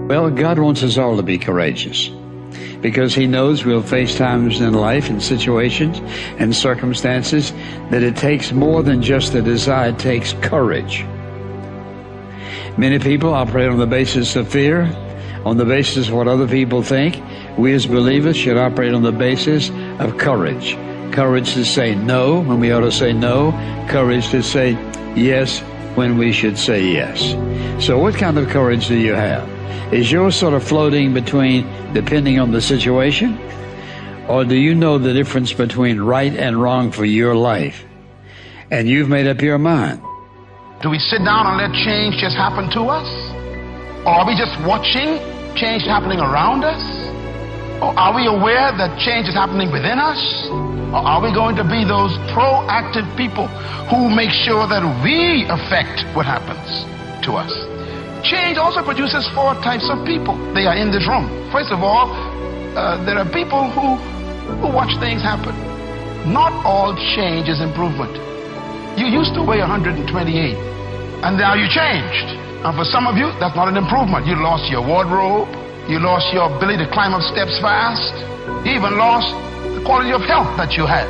Well, God wants us all to be courageous because He knows we'll face times in life and situations and circumstances that it takes more than just a desire. It takes courage. Many people operate on the basis of fear, on the basis of what other people think. We as believers should operate on the basis of courage. Courage to say no when we ought to say no. Courage to say yes when we should say yes. So what kind of courage do you have? Is yours sort of floating between depending on the situation? Or do you know the difference between right and wrong for your life? And you've made up your mind. Do we sit down and let change just happen to us? Or are we just watching change happening around us? Or are we aware that change is happening within us? Or are we going to be those proactive people who make sure that we affect what happens to us? Change also produces 4 types of people. They are in this room. First of all, there are people who watch things happen. Not all change is improvement. You used to weigh 128, and now you changed. And for some of you, that's not an improvement. You lost your wardrobe. You lost your ability to climb up steps fast. You even lost the quality of health that you had.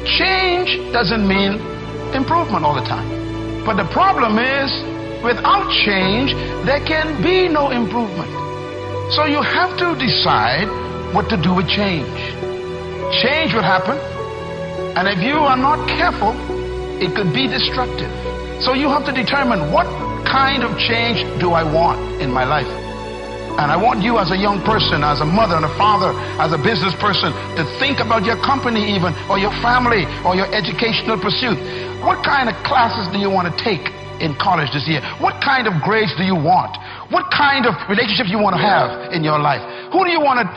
Change doesn't mean improvement all the time. But the problem is, without change, there can be no improvement. So you have to decide what to do with change. Change will happen, and if you are not careful, it could be destructive. So you have to determine, what kind of change do I want in my life? And I want you as a young person, as a mother and a father, as a business person, to think about your company even, or your family, or your educational pursuit. What kind of classes do you want to take in college this year? What kind of grades do you want? What kind of relationships you want to have in your life? Who do you want to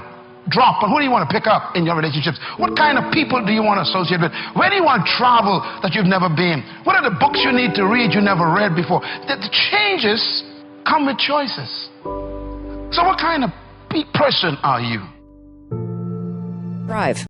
drop and who do you want to pick up in your relationships? What kind of people do you want to associate with? Where do you want to travel that you've never been? What are the books you need to read you never read before? The changes come with choices. So what kind of person are you? Thrive.